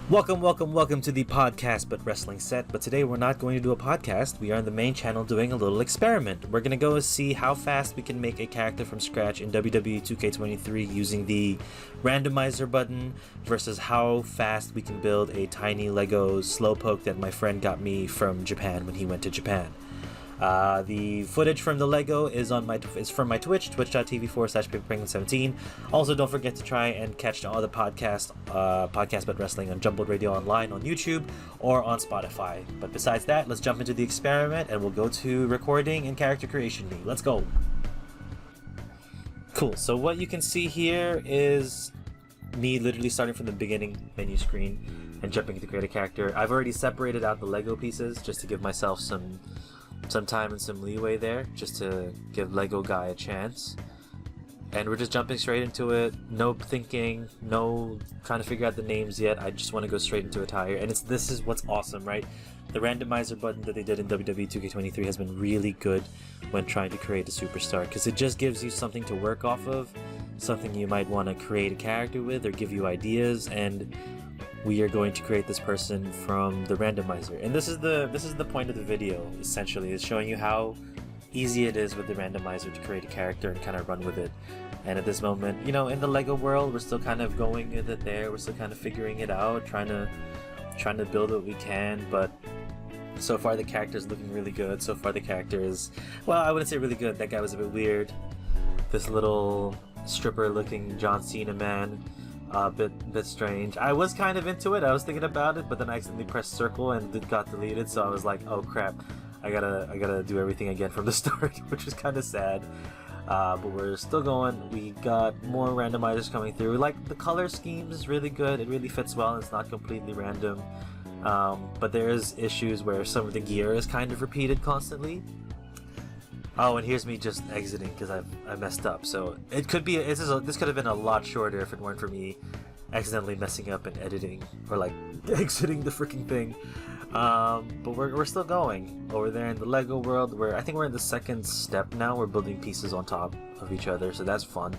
Welcome to the podcast but wrestling set. But today we're not going to do a podcast. We are on the main channel doing a little experiment. We're going to go see how fast we can make a character from scratch in WWE 2k23 using the randomizer button versus how fast we can build a tiny Lego slowpoke that my friend got me from Japan when he went to Japan. The footage from the Lego is from my Twitch, twitch.tv/paperpenguin17. Also, don't forget to try and catch all the podcast but wrestling on Jumbled Radio Online on YouTube or on Spotify. But besides that, let's jump into the experiment and we'll go to recording and character creation. Let's go. Cool. So what you can see here is me literally starting from the beginning menu screen and jumping to create a character. I've already separated out the Lego pieces just to give myself some time and some leeway there, just to give Lego guy a chance. And we're just jumping straight into it. No thinking, no trying to figure out the names yet. I just want to go straight into attire. And this is what's awesome, right? The randomizer button that they did in WWE 2k23 has been really good when trying to create a superstar, because it just gives you something to work off of, something you might want to create a character with or give you ideas. And we are going to create this person from the randomizer, and this is the point of the video. Essentially, is showing you how easy it is with the randomizer to create a character and kind of run with it. And at this moment, you know, in the Lego world, we're still kind of going with it there. We're still kind of figuring it out, trying to build what we can. But so far, the character is looking really good. So far, the character is, well, I wouldn't say really good. That guy was a bit weird. This little stripper-looking John Cena man. Bit strange. I was kind of into it. I was thinking about it, but then I accidentally pressed circle and it got deleted. So I was like, "Oh crap! I gotta do everything again from the start," which was kind of sad. But we're still going. We got more randomizers coming through. Like, the color scheme is really good. It really fits well. It's not completely random. But there is issues where some of the gear is kind of repeated constantly. Oh, and here's me just exiting because I messed up. So it could be this could have been a lot shorter if it weren't for me accidentally messing up and editing, or like exiting the freaking thing. But we're still going over there in the Lego world. I think we're in the second step now. We're building pieces on top of each other, so that's fun.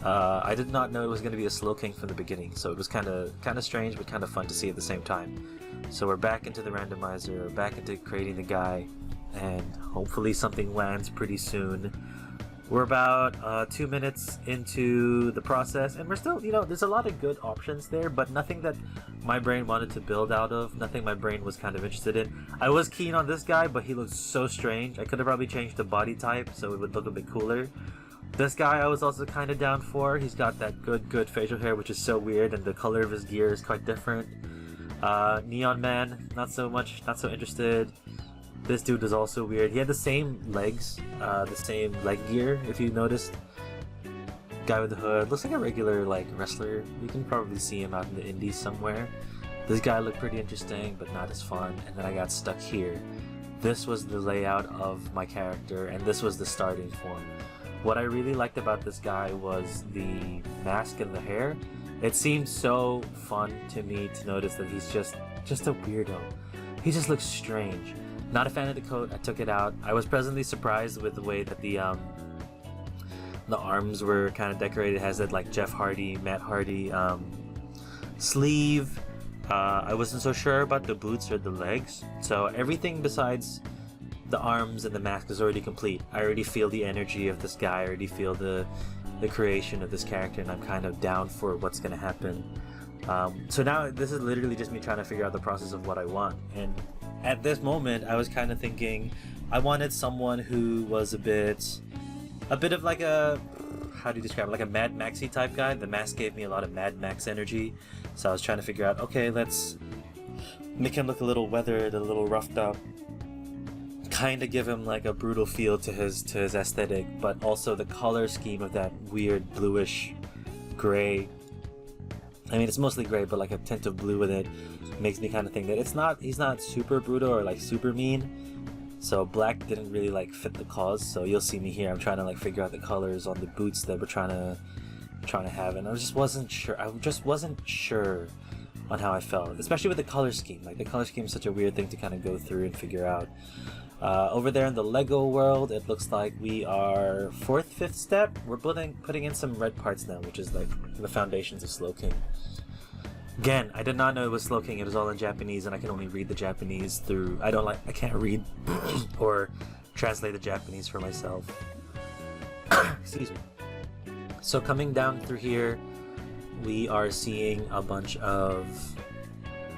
I did not know it was going to be a slow king from the beginning, so it was kind of strange but kind of fun to see at the same time. So we're back into the randomizer, back into creating the guy, and hopefully something lands pretty soon. We're about 2 minutes into the process, and we're still, you know, there's a lot of good options there, but nothing that my brain wanted to build out of, nothing my brain was kind of interested in. I was keen on this guy, but he looks so strange. I could have probably changed the body type so it would look a bit cooler. This guy I was also kind of down for. He's got that good facial hair, which is so weird, and the color of his gear is quite different. Neon Man, not so interested. This dude is also weird. He had the same legs, the same leg gear, if you noticed. Guy with the hood. Looks like a regular, like, wrestler. You can probably see him out in the indies somewhere. This guy looked pretty interesting, but not as fun. And then I got stuck here. This was the layout of my character, and this was the starting form. What I really liked about this guy was the mask and the hair. It seemed so fun to me to notice that he's just a weirdo. He just looks strange. Not a fan of the coat. I took it out. I was pleasantly surprised with the way that the arms were kind of decorated. It has that, like, Jeff Hardy, Matt Hardy sleeve. I wasn't so sure about the boots or the legs. So everything besides the arms and the mask is already complete. I already feel the energy of this guy. I already feel the creation of this character, and I'm kind of down for what's going to happen. So now this is literally just me trying to figure out the process of what I want. And at this moment, I was kind of thinking I wanted someone who was a bit of like a, how do you describe it, like a Mad Maxy type guy. The mask gave me a lot of Mad Max energy, so I was trying to figure out, okay, let's make him look a little weathered, a little roughed up, kind of give him like a brutal feel to his aesthetic, but also the color scheme of that weird bluish gray. I mean, it's mostly gray, but like a tint of blue with it makes me kind of think that he's not super brutal or like super mean. So black didn't really like fit the cause. So you'll see me here. I'm trying to like figure out the colors on the boots that we're trying to have, and I just wasn't sure. On how I felt, especially with the color scheme. Like, the color scheme is such a weird thing to kind of go through and figure out. Over there in the Lego world, it looks like we are fifth step. We're putting in some red parts now, which is like the foundations of Slow King. Again, I did not know it was Slow King. It was all in Japanese, and I can only read the Japanese through. I can't read or translate the Japanese for myself. Excuse me. So coming down through here, we are seeing a bunch of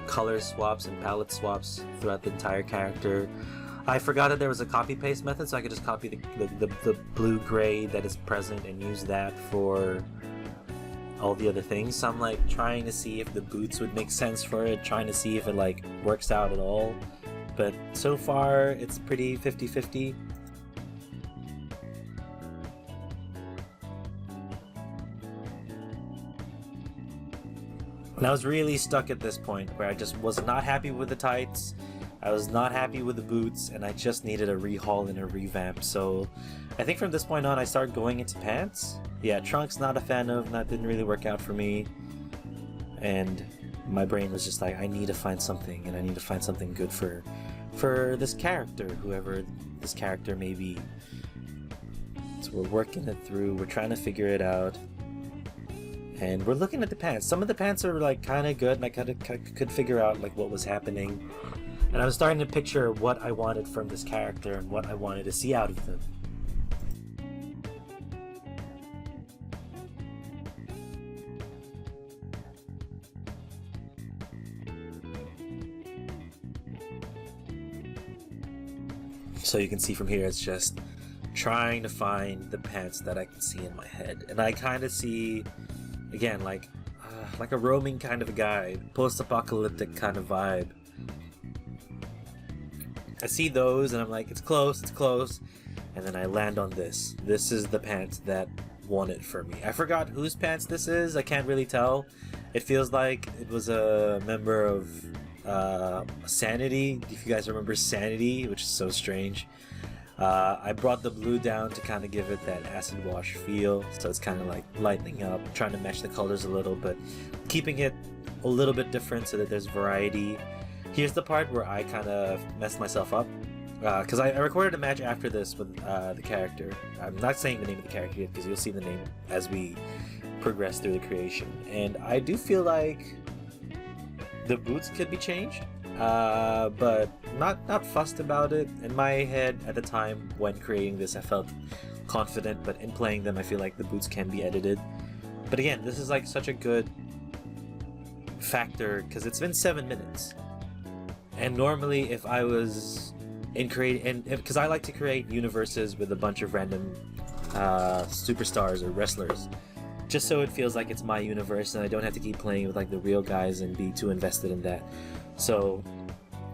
color swaps and palette swaps throughout the entire character. I forgot that there was a copy paste method, so I could just copy the blue-gray that is present and use that for all the other things. So I'm like trying to see if the boots would make sense for it, trying to see if it like works out at all. But so far it's pretty 50-50. And I was really stuck at this point where I just was not happy with the tights, I was not happy with the boots, and I just needed a rehaul and a revamp. So I think from this point on I started going into pants. Yeah, trunks not a fan of, that didn't really work out for me. And my brain was just like, I need to find something, and I need to find something good for this character, whoever this character may be. So we're working it through, we're trying to figure it out. And we're looking at the pants. Some of the pants are like kind of good, and I kind of could figure out like what was happening. And I was starting to picture what I wanted from this character and what I wanted to see out of them. So you can see from here, it's just trying to find the pants that I can see in my head. And I kind of see, again, like a roaming kind of a guy, post-apocalyptic kind of vibe. I see those and I'm like, it's close, and then I land on this. This is the pants that won it for me. I forgot whose pants this is, I can't really tell. It feels like it was a member of Sanity, if you guys remember Sanity, which is so strange. I brought the blue down to kind of give it that acid wash feel, so it's kind of like lightening up, trying to match the colors a little, but keeping it a little bit different so that there's variety. Here's the part where I kind of messed myself up, because I recorded a match after this with the character. I'm not saying the name of the character yet, because you'll see the name as we progress through the creation, and I do feel like the boots could be changed, but not fussed about it. In my head at the time when creating this, I felt confident, but in playing them I feel like the boots can be edited. But again, this is like such a good factor because it's been 7 minutes, and normally if I was in because I like to create universes with a bunch of random superstars or wrestlers, just so it feels like it's my universe and I don't have to keep playing with like the real guys and be too invested in that. So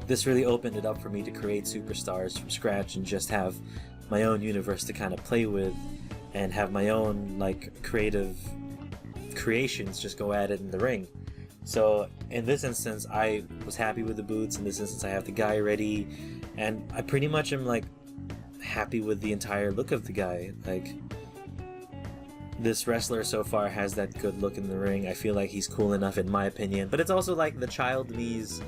this really opened it up for me to create superstars from scratch and just have my own universe to kind of play with and have my own like creative creations just go at it in the ring. So in this instance I was happy with the boots. In this instance I have the guy ready, and I pretty much am like happy with the entire look of the guy. Like, this wrestler so far has that good look in the ring. I feel like he's cool enough in my opinion, but it's also like the child me's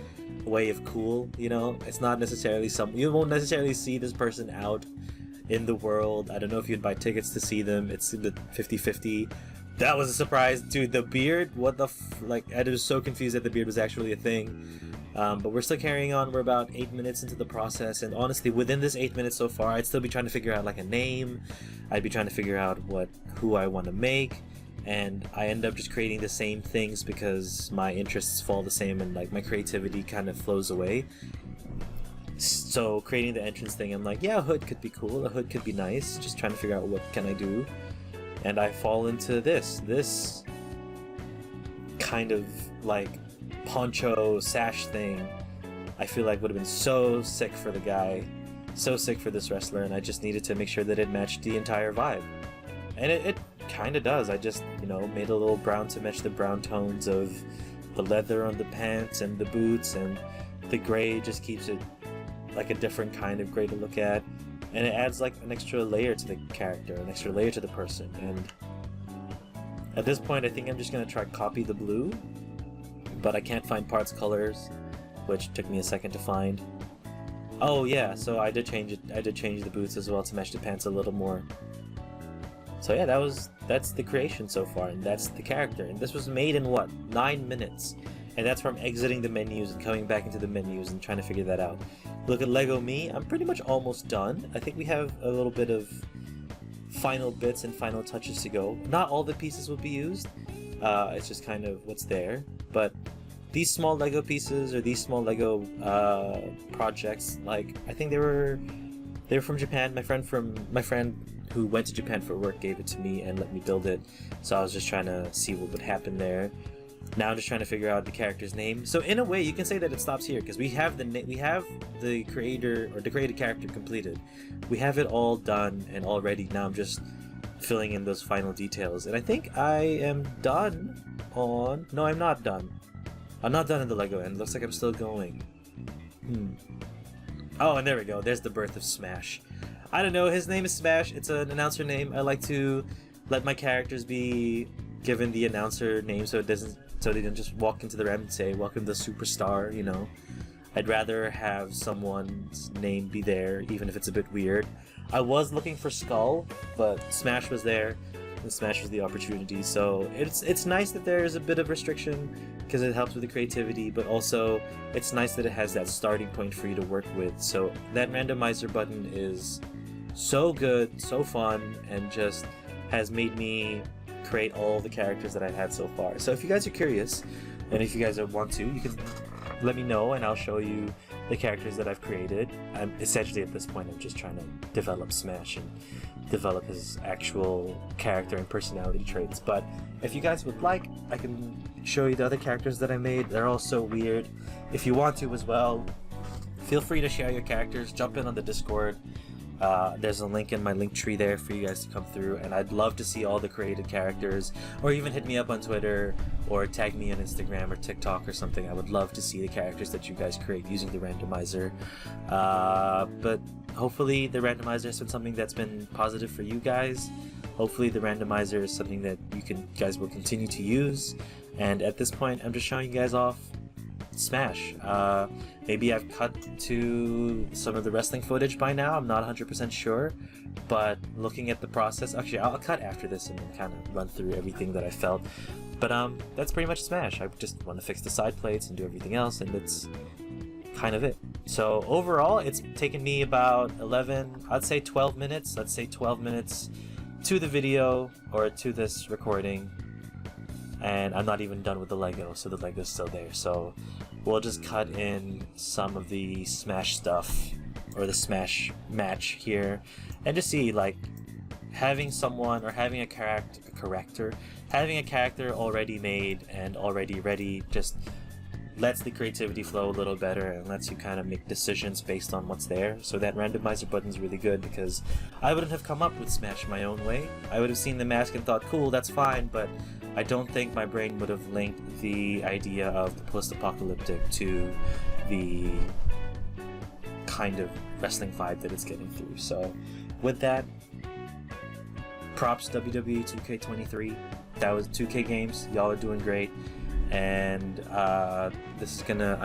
way of cool, you know? It's not necessarily you won't necessarily see this person out in the world. I don't know if you'd buy tickets to see them. It's the 50-50. That was a surprise. Dude, the beard, what the like, I was so confused that the beard was actually a thing. But we're still carrying on. We're about 8 minutes into the process, and honestly, within this 8 minutes so far, I'd still be trying to figure out like a name. I'd be trying to figure out who I want to make, and I end up just creating the same things because my interests fall the same and like my creativity kind of flows away. So creating the entrance thing, I'm like, yeah, a hood could be cool, a hood could be nice, just trying to figure out what can I do. And I fall into this kind of like poncho sash thing. I feel like would have been so sick for the guy, so sick for this wrestler, and I just needed to make sure that it matched the entire vibe. And it kind of does. I just, you know, made a little brown to match the brown tones of the leather on the pants and the boots, and the gray just keeps it like a different kind of gray to look at, and it adds like an extra layer to the character, an extra layer to the person. And at this point I think I'm just gonna try copy the blue, but I can't find parts colors, which took me a second to find. Oh yeah, so I did change it. I did change the boots as well to match the pants a little more. So yeah, that's the creation so far, and that's the character. And this was made in what, 9 minutes. and that's from exiting the menus and coming back into the menus and trying to figure that out. Look at Lego Me, I'm pretty much almost done. I think we have a little bit of final bits and final touches to go. Not all the pieces will be used, it's just kind of what's there, but these small Lego pieces or these small Lego projects, like I think they were from Japan. My friend who went to Japan for work gave it to me and let me build it, so I was just trying to see what would happen there. Now I'm just trying to figure out the character's name. So in a way, you can say that it stops here because we have the creator or the created character completed. We have it all done and all ready. Now I'm just filling in those final details, and I think I am done on. No, I'm not done. I'm not done in the Lego end. Looks like I'm still going. Oh, and there we go. There's the birth of Smash. I don't know. His name is Smash. It's an announcer name. I like to let my characters be given the announcer name, so they don't just walk into the ramp and say, "Welcome to Superstar." You know, I'd rather have someone's name be there, even if it's a bit weird. I was looking for Skull, but Smash was there, and Smash was the opportunity. So it's nice that there is a bit of restriction because it helps with the creativity, but also it's nice that it has that starting point for you to work with. So that randomizer button is so good, so fun, and just has made me create all the characters that I've had so far. So if you guys are curious, and if you guys want to, you can let me know and I'll show you the characters that I've created. I'm essentially at this point I'm just trying to develop Smash and develop his actual character and personality traits. But if you guys would like, I can show you the other characters that I made. They're all so weird. If you want to as well, feel free to share your characters. Jump in on the Discord. There's a link in my link tree there for you guys to come through, and I'd love to see all the created characters, or even hit me up on Twitter or tag me on Instagram or TikTok or something. I would love to see the characters that you guys create using the randomizer. But hopefully the randomizer has been something that's been positive for you guys. Hopefully the randomizer is something that you guys will continue to use, and at this point I'm just showing you guys off Smash. Maybe I've cut to some of the wrestling footage by now, I'm not 100% sure, but looking at the process, actually I'll cut after this and then kind of run through everything that I felt. But that's pretty much Smash. I just want to fix the side plates and do everything else, and that's kind of it. So overall it's taken me about 12 minutes, let's say 12 minutes to the video or to this recording, and I'm not even done with the Lego, so the Lego's still there. So we'll just cut in some of the Smash stuff or the Smash match here, and just see, like, having someone or having a character already made and already ready just lets the creativity flow a little better and lets you kind of make decisions based on what's there. So that randomizer button's really good, because I wouldn't have come up with Smash my own way. I would have seen the mask and thought, cool, that's fine, but I don't think my brain would have linked the idea of the post-apocalyptic to the kind of wrestling vibe that it's getting through. So with that, props WWE 2k23. That was 2K games. Y'all are doing great. And I'm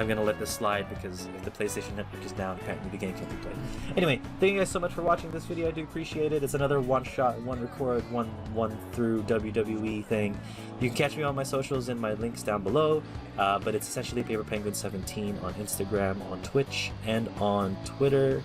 gonna let this slide because if the PlayStation Network is down, apparently the game can't be played. Anyway, thank you guys so much for watching this video. I do appreciate it. It's another one shot, one record, one through WWE thing. You can catch me on my socials in my links down below, but it's essentially Paper Penguin 17 on Instagram, on Twitch, and on Twitter.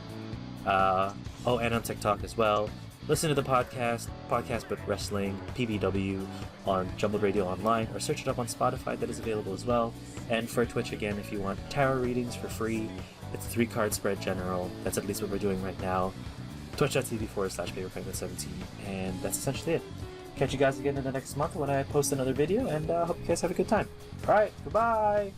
And on TikTok as well. Listen to the podcast but wrestling, PBW, on Jumbled Radio Online, or search it up on Spotify. That is available as well. And for Twitch, again, if you want tarot readings for free, it's 3-card spread general. That's at least what we're doing right now. Twitch.tv/PaperPenguin17. And that's essentially it. Catch you guys again in the next month when I post another video, and hope you guys have a good time. Alright, goodbye!